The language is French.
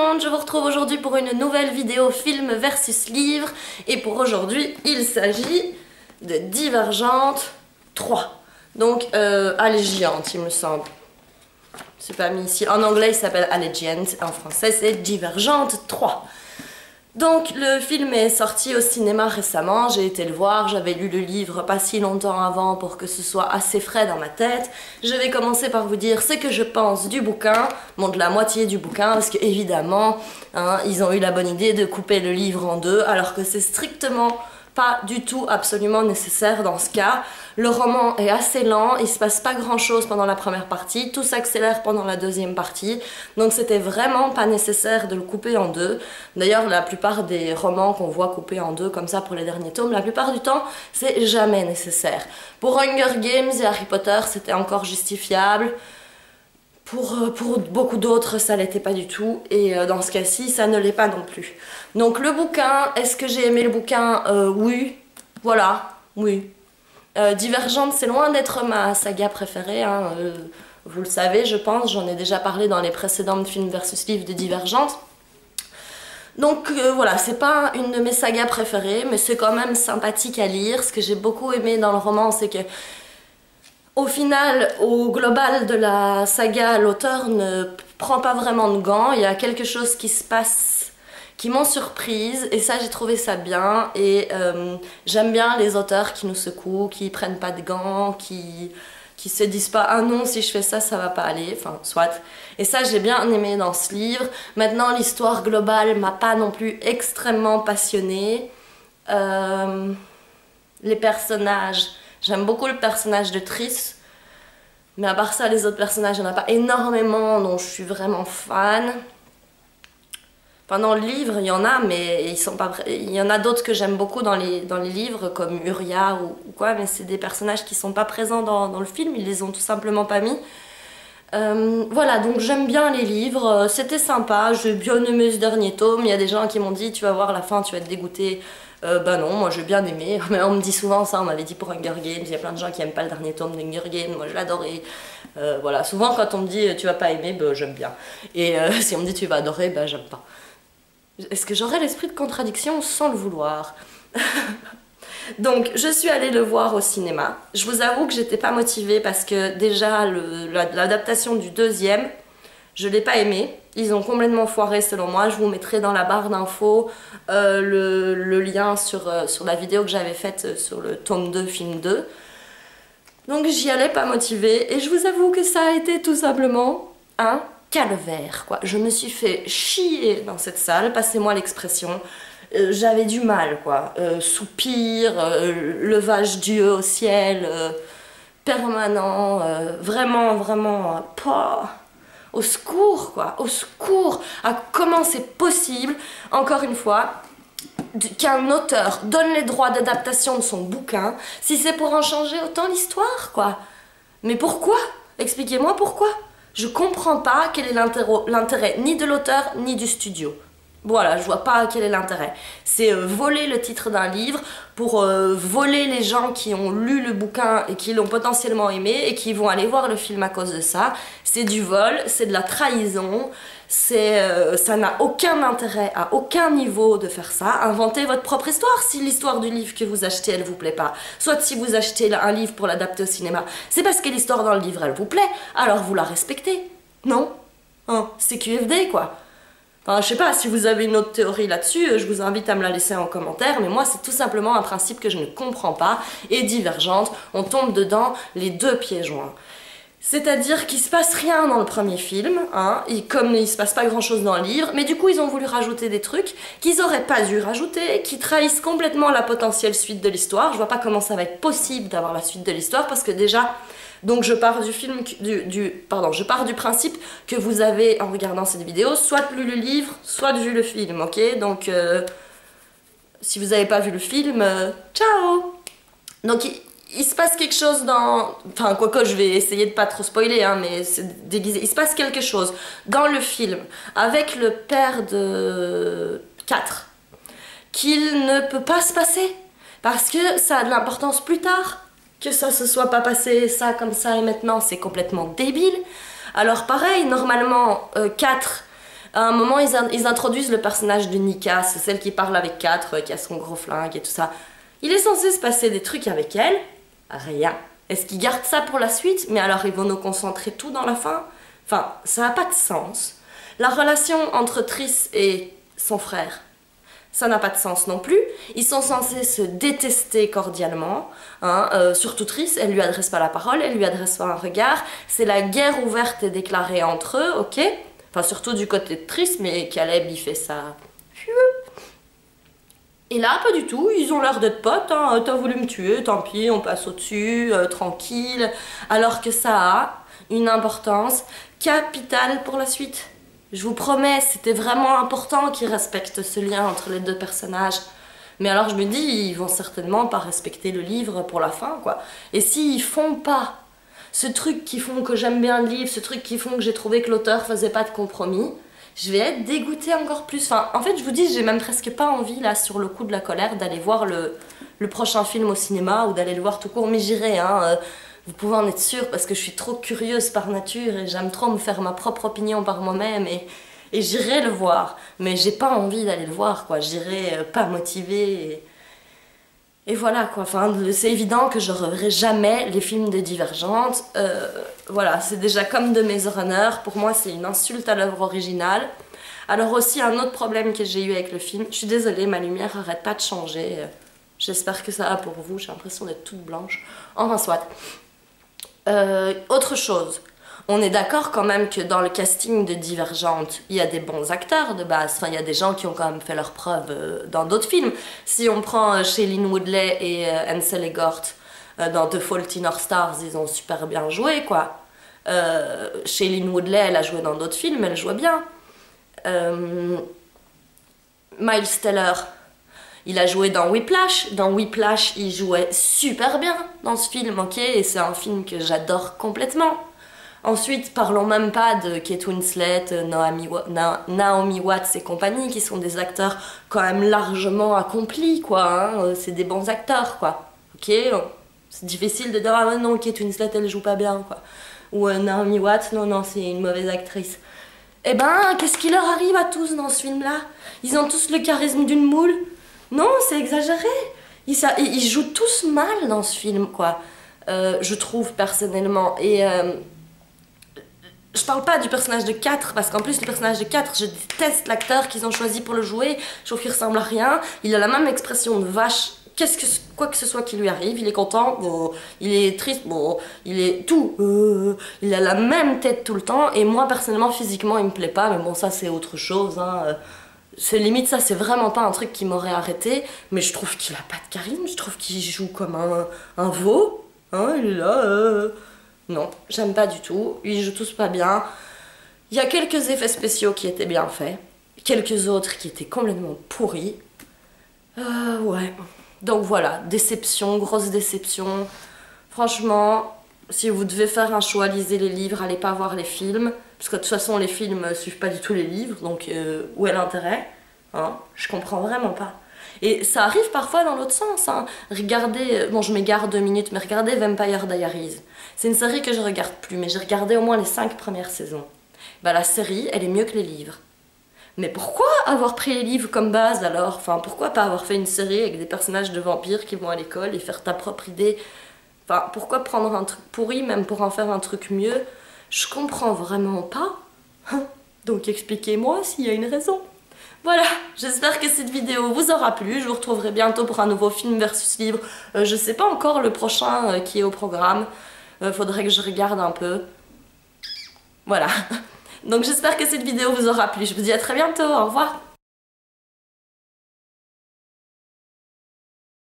monde, je vous retrouve aujourd'hui pour une nouvelle vidéo film versus livre. Et pour aujourd'hui, il s'agit de Divergente 3. Donc, Allegiant, il me semble. C'est pas mis ici. En anglais, il s'appelle Allegiant. En français, c'est Divergente 3. Donc, le film est sorti au cinéma récemment. J'ai été le voir. J'avais lu le livre pas si longtemps avant pour que ce soit assez frais dans ma tête. Je vais commencer par vous dire ce que je pense du bouquin. Bon, de la moitié du bouquin, parce que évidemment, ils ont eu la bonne idée de couper le livre en deux, alors que c'est strictement pas du tout absolument nécessaire dans ce cas. Le roman est assez lent, il se passe pas grand chose pendant la première partie, tout s'accélère pendant la deuxième partie, donc c'était vraiment pas nécessaire de le couper en deux. D'ailleurs, la plupart des romans qu'on voit coupés en deux comme ça pour les derniers tomes, la plupart du temps, c'est jamais nécessaire. Pour Hunger Games et Harry Potter, c'était encore justifiable. Pour beaucoup d'autres, ça l'était pas du tout, et dans ce cas-ci, ça ne l'est pas non plus. Donc le bouquin, est-ce que j'ai aimé le bouquin? Oui, voilà, oui. Divergente, c'est loin d'être ma saga préférée, hein. Vous le savez, je pense, j'en ai déjà parlé dans les précédentes films versus livres de Divergente. Donc voilà, c'est pas une de mes sagas préférées, mais c'est quand même sympathique à lire. Ce que j'ai beaucoup aimé dans le roman, c'est que au final, au global de la saga, l'auteur ne prend pas vraiment de gants. Il y a quelque chose qui se passe qui m'ont surprise, et ça, j'ai trouvé ça bien. Et j'aime bien les auteurs qui nous secouent, qui prennent pas de gants, qui se disent pas « Ah non, si je fais ça, ça va pas aller », enfin, soit. Et ça, j'ai bien aimé dans ce livre. Maintenant, l'histoire globale m'a pas non plus extrêmement passionnée. Les personnages... J'aime beaucoup le personnage de Triss, mais à part ça, les autres personnages, il n'y en a pas énormément dont je suis vraiment fan. Enfin, dans le livre, il y en a, mais ils sont pas... il y en a d'autres que j'aime beaucoup dans les livres, comme Uria ou quoi, mais c'est des personnages qui sont pas présents dans le film, ils les ont tout simplement pas mis. Voilà, donc j'aime bien les livres, c'était sympa, j'ai bien aimé ce dernier tome. Il y a des gens qui m'ont dit « Tu vas voir la fin, tu vas être dégoûté ». Bah non, moi j'ai bien aimé, mais on me dit souvent ça, on m'avait dit pour Hunger Games, il y a plein de gens qui aiment pas le dernier tome d'Hunger Games, moi je l'adorais. Voilà, souvent quand on me dit tu vas pas aimer, bah j'aime bien. Et si on me dit tu vas adorer, bah j'aime pas. Est-ce que j'aurais l'esprit de contradiction sans le vouloir? Donc je suis allée le voir au cinéma. Je vous avoue que j'étais pas motivée parce que déjà l'adaptation du deuxième, je l'ai pas aimé. Ils ont complètement foiré selon moi. Je vous mettrai dans la barre d'infos le lien sur la vidéo que j'avais faite sur le tome 2, film 2. Donc j'y allais pas motivée et je vous avoue que ça a été tout simplement un calvaire, quoi. Je me suis fait chier dans cette salle, passez-moi l'expression. J'avais du mal, quoi. Soupir, levage d'yeux au ciel, permanent, vraiment, vraiment, pas... Au secours, quoi, au secours. Comment c'est possible, encore une fois, qu'un auteur donne les droits d'adaptation de son bouquin si c'est pour en changer autant l'histoire, quoi. Mais pourquoi? Expliquez-moi pourquoi. Je comprends pas quel est l'intérêt ni de l'auteur ni du studio. Voilà, je vois pas quel est l'intérêt. C'est voler le titre d'un livre pour voler les gens qui ont lu le bouquin et qui l'ont potentiellement aimé et qui vont aller voir le film à cause de ça. C'est du vol, c'est de la trahison, ça n'a aucun intérêt à aucun niveau de faire ça. Inventez votre propre histoire si l'histoire du livre que vous achetez elle vous plaît pas. Soit si vous achetez un livre pour l'adapter au cinéma, c'est parce que l'histoire dans le livre elle vous plaît, alors vous la respectez. Non? Hein, c'est QFD quoi. Enfin, je sais pas, si vous avez une autre théorie là-dessus, je vous invite à me la laisser en commentaire, mais moi c'est tout simplement un principe que je ne comprends pas, et Divergente, on tombe dedans les deux pieds joints. C'est-à-dire qu'il se passe rien dans le premier film, hein, et comme il se passe pas grand-chose dans le livre, mais du coup ils ont voulu rajouter des trucs qu'ils auraient pas dû rajouter, qui trahissent complètement la potentielle suite de l'histoire. Je vois pas comment ça va être possible d'avoir la suite de l'histoire, parce que déjà... Donc je pars je pars du principe que vous avez, en regardant cette vidéo, soit lu le livre, soit vu le film, ok? Donc, si vous n'avez pas vu le film, ciao! Donc, il se passe quelque chose dans... Enfin, quoique, je vais essayer de pas trop spoiler, hein, mais c'est déguisé. Il se passe quelque chose dans le film, avec le père de 4, qu'il ne peut pas se passer, parce que ça a de l'importance plus tard. Que ça se soit pas passé ça comme ça et maintenant c'est complètement débile. Alors pareil, normalement 4 À un moment, ils introduisent le personnage de Nika, c'est celle qui parle avec 4, qui a son gros flingue et tout ça. Il est censé se passer des trucs avec elle. Rien. Est-ce qu'ils gardent ça pour la suite? Mais alors ils vont nous concentrer tout dans la fin? Enfin, ça n'a pas de sens. La relation entre Triss et son frère, ça n'a pas de sens non plus. Ils sont censés se détester cordialement. Hein. Surtout Triss, elle lui adresse pas la parole, elle lui adresse pas un regard. C'est la guerre ouverte et déclarée entre eux, ok? Enfin, surtout du côté de Triss, mais Caleb, il fait ça. Et là, pas du tout, ils ont l'air d'être potes, hein. T'as voulu me tuer, tant pis, on passe au-dessus, tranquille. Alors que ça a une importance capitale pour la suite. Je vous promets, c'était vraiment important qu'ils respectent ce lien entre les deux personnages. Mais alors je me dis, ils vont certainement pas respecter le livre pour la fin, quoi. Et s'ils font pas ce truc qui font que j'aime bien le livre, ce truc qui font que j'ai trouvé que l'auteur faisait pas de compromis, je vais être dégoûtée encore plus. Enfin, en fait, je vous dis, j'ai même presque pas envie, là, sur le coup de la colère, d'aller voir le prochain film au cinéma ou d'aller le voir tout court, mais j'irai, hein. Vous pouvez en être sûr, parce que je suis trop curieuse par nature et j'aime trop me faire ma propre opinion par moi-même et j'irai le voir. Mais j'ai pas envie d'aller le voir, quoi. J'irai pas motivée et voilà, quoi. Enfin, c'est évident que je reverrai jamais les films de Divergente. Voilà, c'est déjà comme de Maze Runner. Pour moi, c'est une insulte à l'œuvre originale. Alors aussi, un autre problème que j'ai eu avec le film, je suis désolée, ma lumière arrête pas de changer. J'espère que ça va pour vous, j'ai l'impression d'être toute blanche. Enfin, soit. Autre chose, on est d'accord quand même que dans le casting de Divergente, il y a des bons acteurs de base. Enfin, il y a des gens qui ont quand même fait leurs preuves dans d'autres films. Si on prend Shailene Woodley et Ansel Elgort dans The Fault in Our Stars, ils ont super bien joué, quoi. Shailene Woodley, elle a joué dans d'autres films, elle jouait bien. Miles Teller, il a joué dans Whiplash. Dans Whiplash, il jouait super bien dans ce film, ok? Et c'est un film que j'adore complètement. Ensuite, parlons même pas de Kate Winslet, Naomi Watts et compagnie, qui sont des acteurs quand même largement accomplis, quoi. Hein? C'est des bons acteurs, quoi. Ok? C'est difficile de dire, ah non, Kate Winslet, elle joue pas bien, quoi. Ou Naomi Watts, non, c'est une mauvaise actrice. Eh ben, qu'est-ce qui leur arrive à tous dans ce film-là? Ils ont tous le charisme d'une moule? Non, c'est exagéré. Ils jouent tous mal dans ce film, quoi. Je trouve, personnellement. Et je parle pas du personnage de 4, parce qu'en plus, le personnage de 4, je déteste l'acteur qu'ils ont choisi pour le jouer. Je trouve qu'il ressemble à rien. Il a la même expression de vache. Quoi que ce soit qui lui arrive, il est content, bon, il est triste, bon, il est tout. Il a la même tête tout le temps. Et moi, personnellement, physiquement, il me plaît pas. Mais bon, ça, c'est autre chose, hein. C'est limite, ça, c'est vraiment pas un truc qui m'aurait arrêté, mais je trouve qu'il a pas de charisme, je trouve qu'il joue comme un veau, hein, il est là, Non, j'aime pas du tout, ils jouent tous pas bien. Il y a quelques effets spéciaux qui étaient bien faits, quelques autres qui étaient complètement pourris. Ouais, donc voilà, déception, grosse déception. Franchement, si vous devez faire un choix, lisez les livres, allez pas voir les films. Parce que de toute façon, les films suivent pas du tout les livres, donc où est l'intérêt, hein? Je comprends vraiment pas. Et ça arrive parfois dans l'autre sens, hein. Regardez, bon je m'égare 2 minutes, mais regardez Vampire Diaries. C'est une série que je regarde plus, mais j'ai regardé au moins les 5 premières saisons. Bah la série, elle est mieux que les livres. Mais pourquoi avoir pris les livres comme base alors? Enfin, pourquoi pas avoir fait une série avec des personnages de vampires qui vont à l'école et faire ta propre idée? Enfin, pourquoi prendre un truc pourri même pour en faire un truc mieux? Je comprends vraiment pas. Donc expliquez-moi s'il y a une raison. Voilà, j'espère que cette vidéo vous aura plu. Je vous retrouverai bientôt pour un nouveau film versus livre. Je sais pas encore le prochain qui est au programme. Faudrait que je regarde un peu. Voilà. Donc j'espère que cette vidéo vous aura plu. Je vous dis à très bientôt. Au revoir.